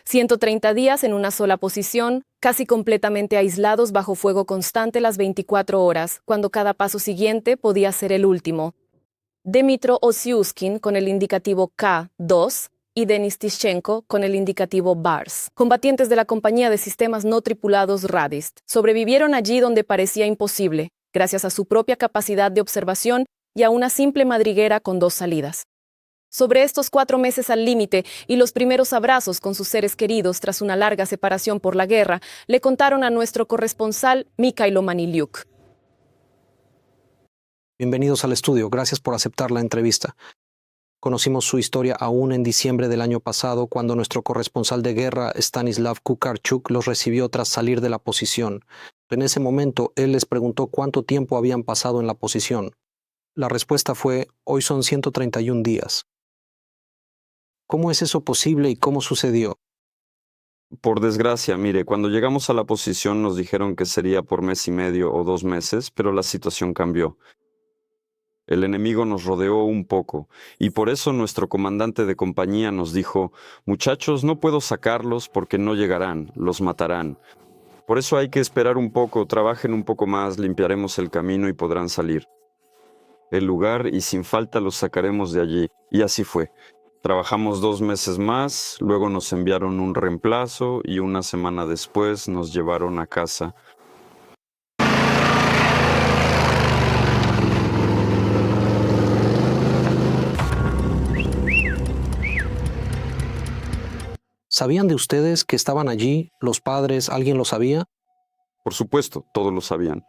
130 días en una sola posición, casi completamente aislados bajo fuego constante las 24 horas, cuando cada paso siguiente podía ser el último. Dmytro Osiushkin con el indicativo K-2 y Denis Tishchenko con el indicativo BARS, combatientes de la compañía de sistemas no tripulados Radist, sobrevivieron allí donde parecía imposible, gracias a su propia capacidad de observación y a una simple madriguera con 2 salidas. Sobre estos 4 meses al límite y los primeros abrazos con sus seres queridos tras una larga separación por la guerra, le contaron a nuestro corresponsal Mikhailo Maniliuk. Bienvenidos al estudio, gracias por aceptar la entrevista. Conocimos su historia aún en diciembre del año pasado, cuando nuestro corresponsal de guerra, Stanislav Kukarchuk, los recibió tras salir de la posición. En ese momento, él les preguntó cuánto tiempo habían pasado en la posición. La respuesta fue: hoy son 131 días. ¿Cómo es eso posible y cómo sucedió? Por desgracia, mire, cuando llegamos a la posición nos dijeron que sería por mes y medio o 2 meses, pero la situación cambió. El enemigo nos rodeó un poco, y por eso nuestro comandante de compañía nos dijo: muchachos, no puedo sacarlos porque no llegarán, los matarán. Por eso hay que esperar un poco, trabajen un poco más, limpiaremos el camino y podrán salir. El lugar y sin falta los sacaremos de allí. Y así fue. Trabajamos 2 meses más, luego nos enviaron un reemplazo y una semana después nos llevaron a casa. ¿Sabían de ustedes que estaban allí? ¿Los padres? ¿Alguien lo sabía? Por supuesto, todos lo sabían.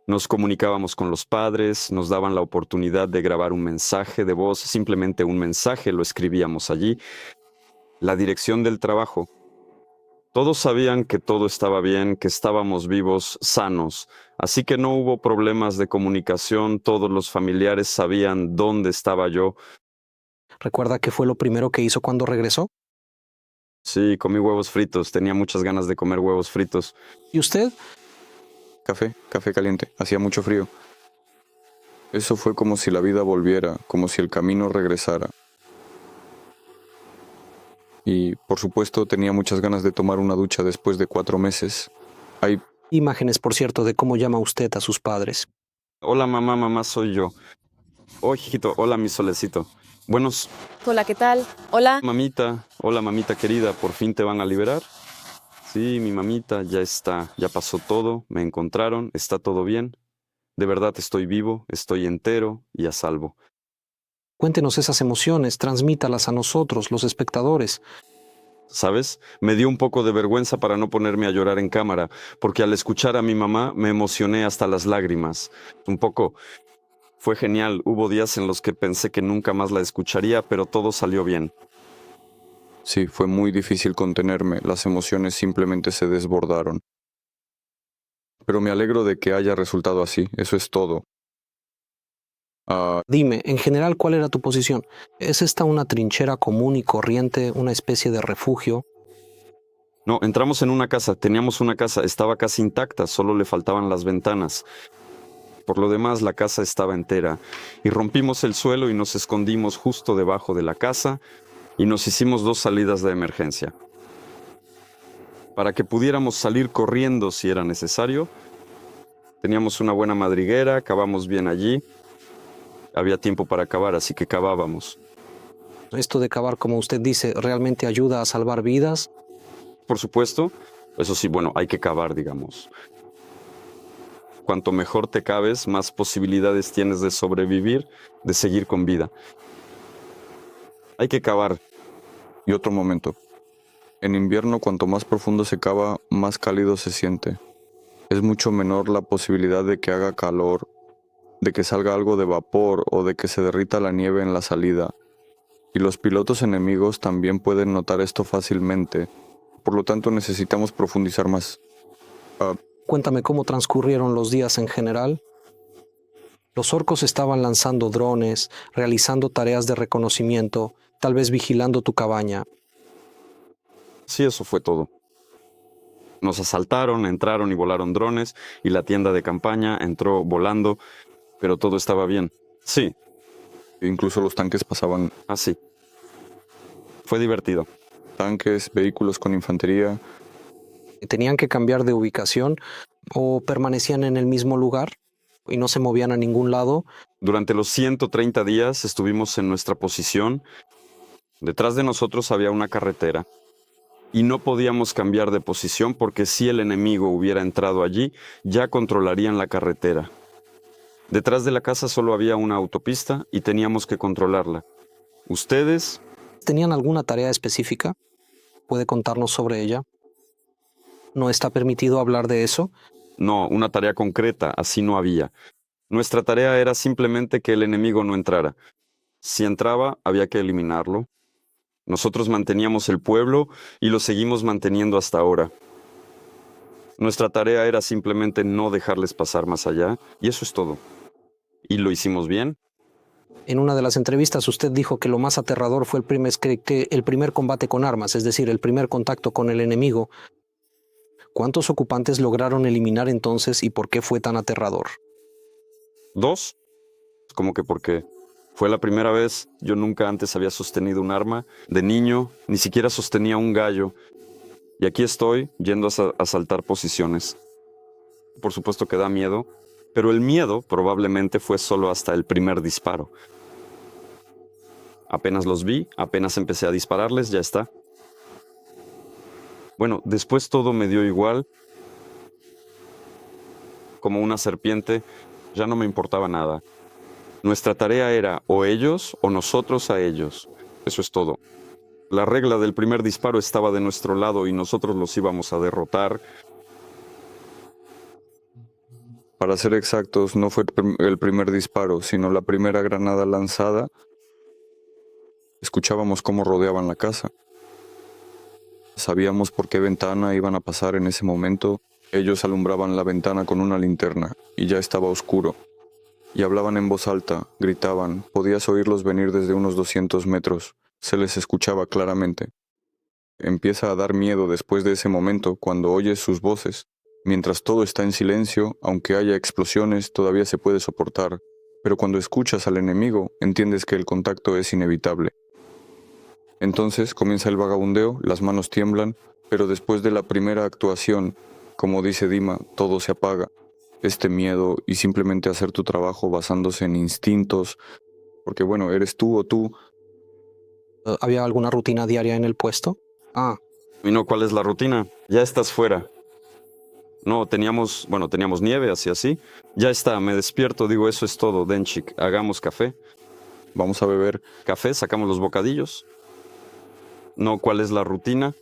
Nos comunicábamos con los padres, nos daban la oportunidad de grabar un mensaje de voz, simplemente un mensaje, lo escribíamos allí. La dirección del trabajo. Todos sabían que todo estaba bien, que estábamos vivos, sanos, así que no hubo problemas de comunicación, todos los familiares sabían dónde estaba yo. ¿Recuerda qué fue lo primero que hizo cuando regresó? Sí, comí huevos fritos, tenía muchas ganas de comer huevos fritos. ¿Y usted? Café caliente, hacía mucho frío. Eso fue como si la vida volviera, como si el camino regresara. Y, por supuesto, tenía muchas ganas de tomar una ducha después de 4 meses. Hay Imágenes, por cierto, de cómo llama usted a sus padres. Hola mamá, soy yo. Oh, hijito, hola mi solecito. Buenos, Hola, ¿qué tal? Hola. hola mamita querida, ¿por fin te van a liberar? Sí, mi mamita, ya está, ya pasó todo, me encontraron, está todo bien. De verdad estoy vivo, estoy entero y a salvo. Cuéntenos esas emociones, transmítalas a nosotros, los espectadores. ¿Sabes? Me dio un poco de vergüenza para no ponerme a llorar en cámara, porque al escuchar a mi mamá me emocioné hasta las lágrimas. Un poco. Fue genial, hubo días en los que pensé que nunca más la escucharía, pero todo salió bien. Sí, fue muy difícil contenerme, las emociones simplemente se desbordaron. Pero me alegro de que haya resultado así, eso es todo. Dime, en general, ¿cuál era tu posición? ¿Es esta una trinchera común y corriente, una especie de refugio? No, entramos en una casa, teníamos una casa, estaba casi intacta, solo le faltaban las ventanas. Por lo demás, la casa estaba entera, y rompimos el suelo y nos escondimos justo debajo de la casa, y nos hicimos 2 salidas de emergencia. Para que pudiéramos salir corriendo si era necesario, teníamos una buena madriguera, cavamos bien allí. Había tiempo para cavar, así que cavábamos. Esto de cavar, como usted dice, ¿realmente ayuda a salvar vidas? Por supuesto, eso sí, bueno, hay que cavar, digamos. Cuanto mejor te caves, más posibilidades tienes de sobrevivir, de seguir con vida. Hay que cavar. Y otro momento. En invierno, cuanto más profundo se cava, más cálido se siente. Es mucho menor la posibilidad de que haga calor, de que salga algo de vapor o de que se derrita la nieve en la salida. Y los pilotos enemigos también pueden notar esto fácilmente. Por lo tanto, necesitamos profundizar más. Cuéntame cómo transcurrieron los días en general. Los orcos estaban lanzando drones, realizando tareas de reconocimiento, tal vez vigilando tu cabaña. Sí, eso fue todo. Nos asaltaron, entraron y volaron drones, y la tienda de campaña entró volando, pero todo estaba bien. Sí. Incluso los tanques pasaban. Así. Fue divertido. tanques, vehículos con infantería. ¿Tenían que cambiar de ubicación o permanecían en el mismo lugar y no se movían a ningún lado? Durante los 130 días estuvimos en nuestra posición. Detrás de nosotros había una carretera y no podíamos cambiar de posición porque si el enemigo hubiera entrado allí, ya controlarían la carretera. Detrás de la casa solo había una autopista y teníamos que controlarla. ¿Ustedes? ¿Tenían alguna tarea específica? ¿Puede contarnos sobre ella? ¿No está permitido hablar de eso? No, una tarea concreta, así no había. Nuestra tarea era simplemente que el enemigo no entrara. Si entraba, había que eliminarlo. Nosotros manteníamos el pueblo y lo seguimos manteniendo hasta ahora. Nuestra tarea era simplemente no dejarles pasar más allá, y eso es todo. ¿Y lo hicimos bien? En una de las entrevistas usted dijo que lo más aterrador fue el primer combate con armas, es decir, el primer contacto con el enemigo. ¿Cuántos ocupantes lograron eliminar entonces y por qué fue tan aterrador? 2. Como que porque fue la primera vez, yo nunca antes había sostenido un arma. De niño, ni siquiera sostenía un gallo. Y aquí estoy, yendo a asaltar posiciones. Por supuesto que da miedo, pero el miedo probablemente fue solo hasta el primer disparo. Apenas los vi, apenas empecé a dispararles, ya está. Bueno, después todo me dio igual. Como una serpiente, ya no me importaba nada. Nuestra tarea era o ellos o nosotros a ellos. Eso es todo. La regla del primer disparo estaba de nuestro lado y nosotros los íbamos a derrotar. Para ser exactos, no fue el primer disparo, sino la primera granada lanzada. Escuchábamos cómo rodeaban la casa. Sabíamos por qué ventana iban a pasar en ese momento. Ellos alumbraban la ventana con una linterna y ya estaba oscuro. Y hablaban en voz alta, gritaban, podías oírlos venir desde unos 200 metros. Se les escuchaba claramente. Empieza a dar miedo después de ese momento cuando oyes sus voces. Mientras todo está en silencio, aunque haya explosiones, todavía se puede soportar. Pero cuando escuchas al enemigo, entiendes que el contacto es inevitable. Entonces comienza el vagabundeo, las manos tiemblan, pero después de la primera actuación, como dice Dima, todo se apaga. Este miedo y simplemente hacer tu trabajo basándose en instintos, porque bueno, eres tú o tú. ¿Había alguna rutina diaria en el puesto? ¿Y no cuál es la rutina? Ya estás fuera. No, teníamos nieve, así. Ya está, me despierto, digo, eso es todo, Denchik, hagamos café. Vamos a beber Café, sacamos los bocadillos. No, ¿cuál es la rutina?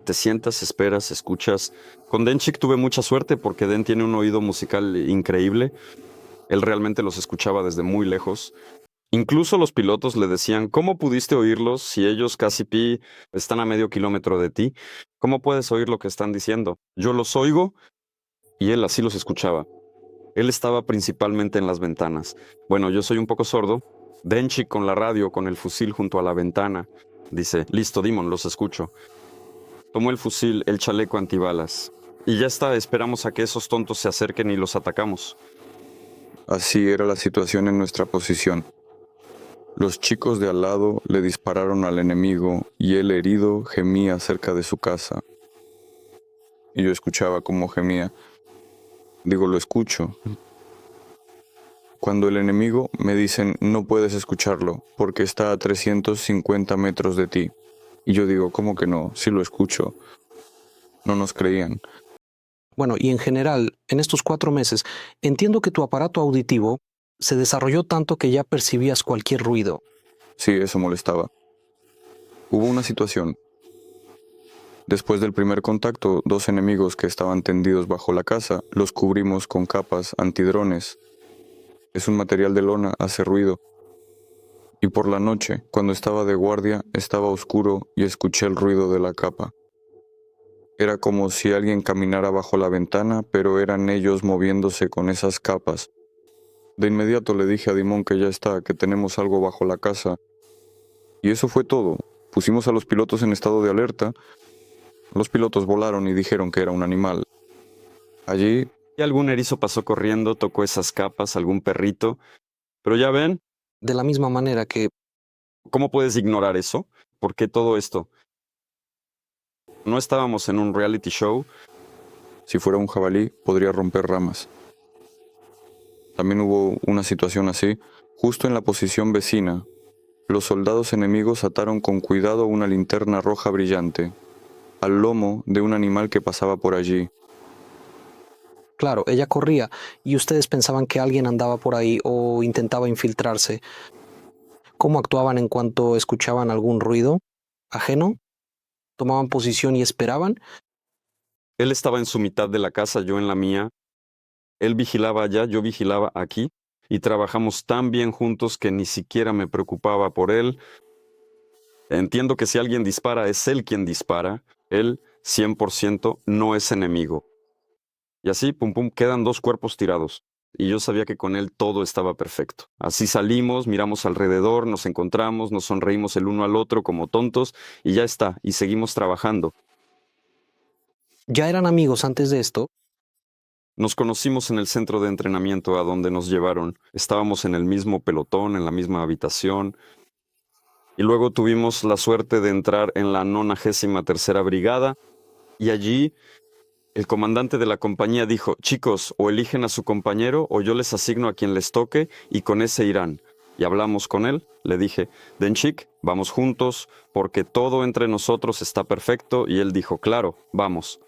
Te sientas, esperas, escuchas. Con Denchik tuve mucha suerte porque Den tiene un oído musical increíble. Él realmente los escuchaba desde muy lejos. Incluso los pilotos le decían, ¿cómo pudiste oírlos si ellos casi están a medio kilómetro de ti? ¿Cómo puedes oír lo que están diciendo? Yo los oigo y él así los escuchaba. Él estaba principalmente en las ventanas. Bueno, yo soy un poco sordo. Denchik con la radio, con el fusil junto a la ventana. Dice, listo, Demon, los escucho. Tomó el fusil, el chaleco antibalas. Y ya está, esperamos a que esos tontos se acerquen y los atacamos. Así era la situación en nuestra posición. Los chicos de al lado le dispararon al enemigo y el herido gemía cerca de su casa. Y yo escuchaba cómo gemía. Digo, lo escucho. Cuando el enemigo me dicen, no puedes escucharlo porque está a 350 metros de ti. Y yo digo, ¿cómo que no? Sí lo escucho. No nos creían. Bueno, y en general, en estos 4 meses, entiendo que tu aparato auditivo se desarrolló tanto que ya percibías cualquier ruido. Sí, eso molestaba. Hubo una situación. Después del primer contacto, 2 enemigos que estaban tendidos bajo la casa los cubrimos con capas antidrones. Es un material de lona, hace ruido. Y por la noche, cuando estaba de guardia, estaba oscuro y escuché el ruido de la capa. Era como si alguien caminara bajo la ventana, pero eran ellos moviéndose con esas capas. De inmediato le dije a Dimon que ya está, que tenemos algo bajo la casa. Y eso fue todo. Pusimos a los pilotos en estado de alerta. Los pilotos volaron y dijeron que era un animal. Allí, Y algún erizo pasó corriendo, tocó esas capas, algún perrito. Pero ya ven, De la misma manera que ¿cómo puedes ignorar eso? ¿Por qué todo esto? No estábamos en un reality show. Si fuera un jabalí, podría romper ramas. También hubo una situación así, justo en la posición vecina. Los soldados enemigos ataron con cuidado una linterna roja brillante al lomo de un animal que pasaba por allí. Claro, ella corría y ustedes pensaban que alguien andaba por ahí o intentaba infiltrarse. ¿Cómo actuaban en cuanto escuchaban algún ruido ajeno? ¿Tomaban posición y esperaban? Él estaba en su mitad de la casa, yo en la mía. Él vigilaba allá, yo vigilaba aquí. Y trabajamos tan bien juntos que ni siquiera me preocupaba por él. Entiendo que si alguien dispara, es él quien dispara. Él, 100%, no es enemigo. Y así, pum pum, quedan 2 cuerpos tirados. Y yo sabía que con él todo estaba perfecto. Así salimos, miramos alrededor, nos encontramos, nos sonreímos el uno al otro como tontos y ya está, y seguimos trabajando. ¿Ya eran amigos antes de esto? Nos conocimos en el centro de entrenamiento a donde nos llevaron. Estábamos en el mismo pelotón, en la misma habitación. Y luego tuvimos la suerte de entrar en la 93ª Brigada. Y allí el comandante de la compañía dijo, chicos, o eligen a su compañero o yo les asigno a quien les toque y con ese irán. Y hablamos con él, le dije, Denchik, vamos juntos porque todo entre nosotros está perfecto. Y él dijo, claro, vamos.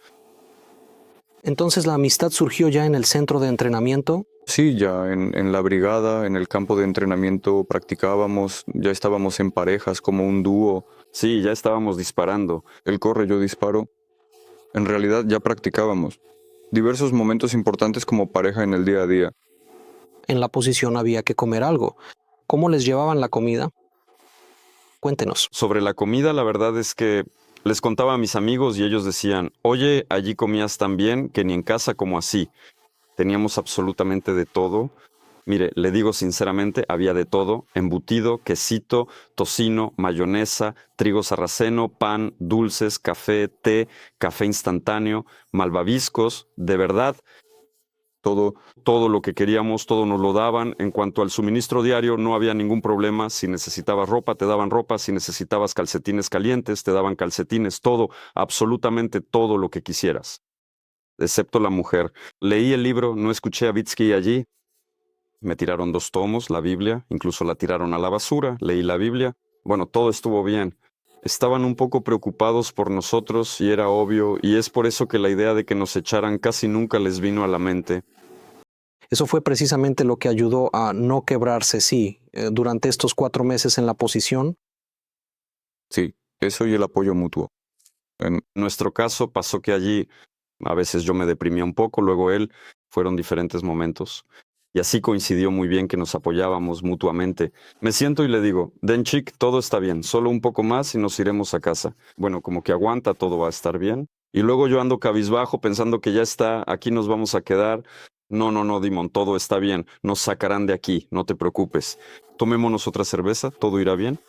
Entonces la amistad surgió ya en el centro de entrenamiento. Sí, ya en la brigada, en el campo de entrenamiento practicábamos, ya estábamos en parejas como un dúo. Sí, ya estábamos disparando. Él corre, yo disparo. En realidad ya practicábamos. Diversos momentos importantes como pareja en el día a día. En la posición había que comer algo. ¿Cómo les llevaban la comida? Cuéntenos. Sobre la comida, la verdad es que les contaba a mis amigos y ellos decían, oye, allí comías tan bien que ni en casa como así. Teníamos absolutamente de todo. Mire, le digo sinceramente, había de todo, embutido, quesito, tocino, mayonesa, trigo sarraceno, pan, dulces, café, té, café instantáneo, malvaviscos, de verdad, todo lo que queríamos, todo nos lo daban. En cuanto al suministro diario, no había ningún problema. Si necesitabas ropa, te daban ropa. Si necesitabas calcetines calientes, te daban calcetines. Todo, absolutamente todo lo que quisieras. Excepto la mujer. Leí el libro, no escuché a Vitsky allí. Me tiraron 2 tomos, la Biblia, incluso la tiraron a la basura. Leí la Biblia. Bueno, todo estuvo bien. Estaban un poco preocupados por nosotros y era obvio, y es por eso que la idea de que nos echaran casi nunca les vino a la mente. Eso fue precisamente lo que ayudó a no quebrarse, sí, durante estos 4 meses en la posición. Sí, eso y el apoyo mutuo. En nuestro caso pasó que allí a veces yo me deprimía un poco, luego él, fueron diferentes momentos. Y así coincidió muy bien que nos apoyábamos mutuamente. Me siento y le digo, Denchik, todo está bien, solo un poco más y nos iremos a casa. Bueno, como que aguanta, todo va a estar bien. Y luego yo ando cabizbajo pensando que ya está, aquí nos vamos a quedar. No, Dimon, todo está bien, nos sacarán de aquí, no te preocupes. Tomémonos otra cerveza, todo irá bien.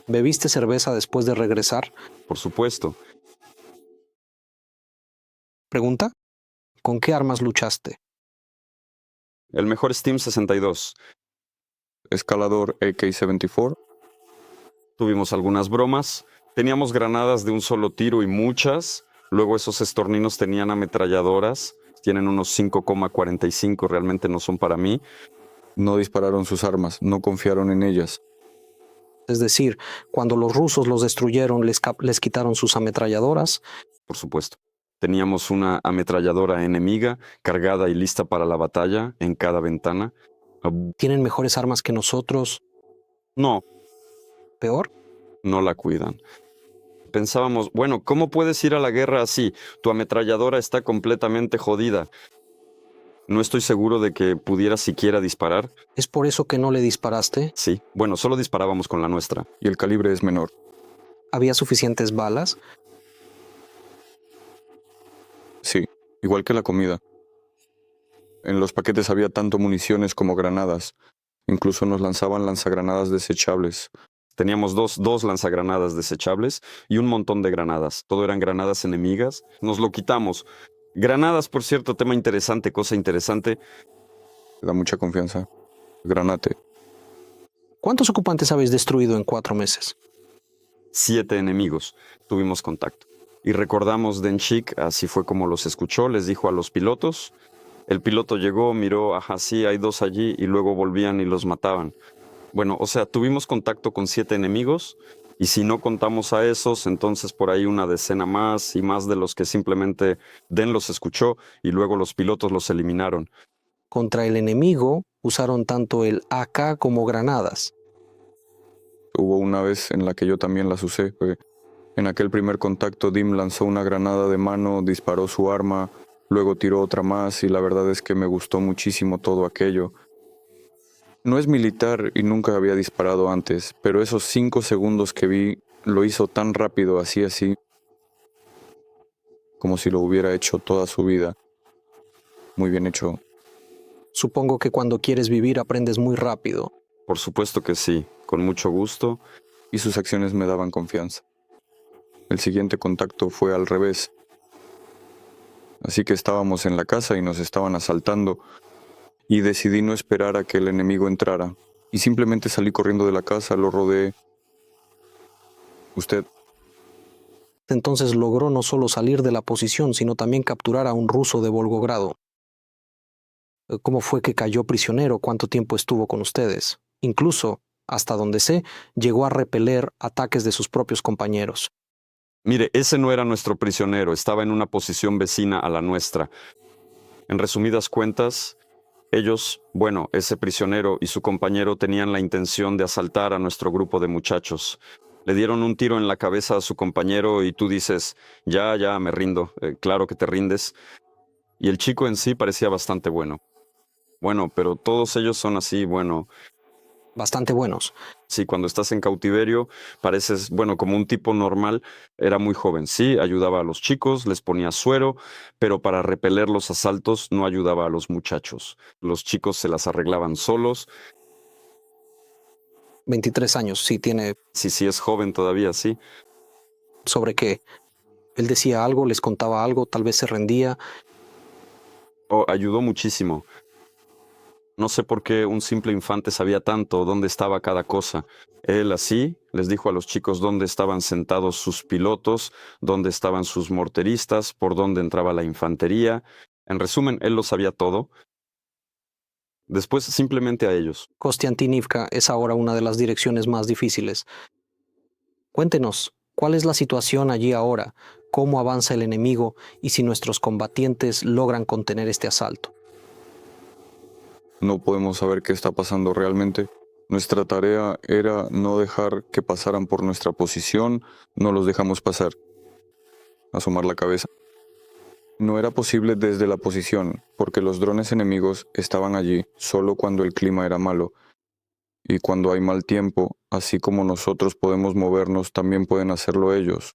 ¿Bebiste cerveza después de regresar? Por supuesto. Pregunta. ¿Con qué armas luchaste? El mejor Steam 62. Escalador AK-74. Tuvimos algunas bromas. Teníamos granadas de un solo tiro y muchas. Luego esos estorninos tenían ametralladoras. Tienen unos 5,45, realmente no son para mí. No dispararon sus armas, no confiaron en ellas. Es decir, cuando los rusos los destruyeron, les quitaron sus ametralladoras. Por supuesto. Teníamos una ametralladora enemiga cargada y lista para la batalla en cada ventana. ¿Tienen mejores armas que nosotros? No, ¿Peor? no la cuidan. Pensábamos, bueno, ¿cómo puedes ir a la guerra así? Tu ametralladora está completamente jodida. No estoy seguro de que pudiera siquiera disparar. ¿Es por eso que no le disparaste? Sí, bueno, solo disparábamos con la nuestra. Y el calibre es menor. ¿Había suficientes balas? Sí, igual que la comida. En los paquetes había tanto municiones como granadas. Incluso nos lanzaban lanzagranadas desechables. Teníamos dos lanzagranadas desechables y un montón de granadas. Todo eran granadas enemigas. Nos lo quitamos. Granadas, por cierto, tema interesante, cosa interesante. Da mucha confianza. Granate. ¿Cuántos ocupantes habéis destruido en 4 meses? 7 enemigos. Tuvimos contacto. Y recordamos Denchik, así fue como los escuchó, les dijo a los pilotos. El piloto llegó, miró, ajá, sí, hay 2 allí, y luego volvían y los mataban. Bueno, o sea, tuvimos contacto con 7 enemigos, y si no contamos a esos, entonces por ahí una decena más, y más de los que simplemente Den los escuchó, y luego los pilotos los eliminaron. Contra el enemigo usaron tanto el AK como granadas. Hubo una vez en la que yo también las usé. En aquel primer contacto, Dim lanzó una granada de mano, disparó su arma, luego tiró otra más y la verdad es que me gustó muchísimo todo aquello. No es militar y nunca había disparado antes, pero esos 5 segundos que vi lo hizo tan rápido, así, como si lo hubiera hecho toda su vida. Muy bien hecho. Supongo que cuando quieres vivir aprendes muy rápido. Por supuesto que sí, con mucho gusto. Y sus acciones me daban confianza. El siguiente contacto fue al revés. Así que estábamos en la casa y nos estaban asaltando y decidí no esperar a que el enemigo entrara y simplemente salí corriendo de la casa, lo rodeé. Usted, Entonces logró no solo salir de la posición, sino también capturar a un ruso de Volgogrado. ¿Cómo fue que cayó prisionero? ¿Cuánto tiempo estuvo con ustedes? Incluso, hasta donde sé, llegó a repeler ataques de sus propios compañeros. Mire, ese no era nuestro prisionero, estaba en una posición vecina a la nuestra. En resumidas cuentas, ellos, bueno, ese prisionero y su compañero tenían la intención de asaltar a nuestro grupo de muchachos. Le dieron un tiro en la cabeza a su compañero y tú dices, ya, me rindo. Claro que te rindes. Y el chico en sí parecía bastante bueno. Bueno, pero todos ellos son así, bueno. Bastante buenos. Sí, cuando estás en cautiverio pareces, bueno, como un tipo normal. Era muy joven, sí, ayudaba a los chicos, les ponía suero, pero para repeler los asaltos no ayudaba a los muchachos. Los chicos se las arreglaban solos. 23 años, sí, tiene. Sí, es joven todavía, sí. ¿Sobre qué? Él decía algo, les contaba algo, tal vez se rendía. Ayudó muchísimo. No sé por qué un simple infante sabía tanto dónde estaba cada cosa. Él así les dijo a los chicos dónde estaban sentados sus pilotos, dónde estaban sus morteristas, por dónde entraba la infantería. En resumen, él lo sabía todo. Después simplemente a ellos. Kostiantynivka es ahora una de las direcciones más difíciles. Cuéntenos, ¿cuál es la situación allí ahora? ¿Cómo avanza el enemigo? Y si nuestros combatientes logran contener este asalto. no podemos saber qué está pasando realmente. Nuestra tarea era no dejar que pasaran por nuestra posición, no los dejamos pasar. Asomar la cabeza. No era posible desde la posición, porque los drones enemigos estaban allí solo cuando el clima era malo. Y cuando hay mal tiempo, así como nosotros podemos movernos, también pueden hacerlo ellos.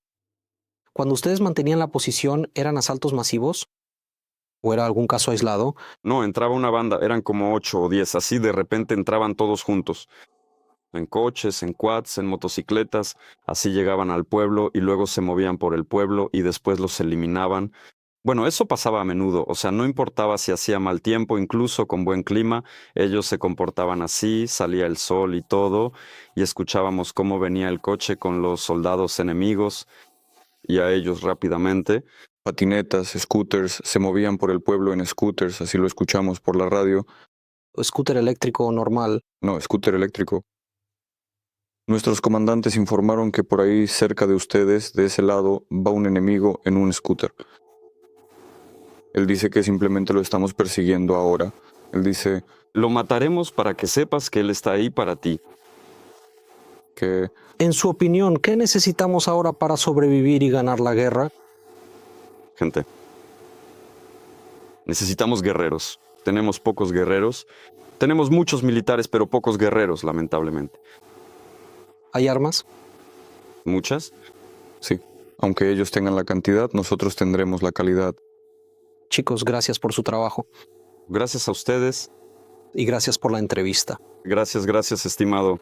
Cuando ustedes mantenían la posición, ¿eran asaltos masivos? ¿O era algún caso aislado? No, entraba una banda, eran como 8 o 10, así de repente entraban todos juntos. En coches, en quads, en motocicletas, así llegaban al pueblo y luego se movían por el pueblo y después los eliminaban. Bueno, eso pasaba a menudo, o sea, no importaba si hacía mal tiempo, incluso con buen clima, ellos se comportaban así, salía el sol y todo, y escuchábamos cómo venía el coche con los soldados enemigos y a ellos rápidamente. Patinetas, scooters, se movían por el pueblo en scooters, así lo escuchamos por la radio. ¿Scooter eléctrico normal? No, scooter eléctrico. Nuestros comandantes informaron que por ahí cerca de ustedes, de ese lado, va un enemigo en un scooter. Él dice que simplemente lo estamos persiguiendo ahora. Él dice Lo mataremos para que sepas que él está ahí para ti. que En su opinión, ¿qué necesitamos ahora para sobrevivir y ganar la guerra? Gente, necesitamos guerreros. Tenemos pocos guerreros. Tenemos muchos militares, pero pocos guerreros, lamentablemente. ¿Hay armas? ¿Muchas? sí, aunque ellos tengan la cantidad, nosotros tendremos la calidad. Chicos, gracias por su trabajo. Gracias a ustedes. Y gracias por la entrevista. Gracias, estimado.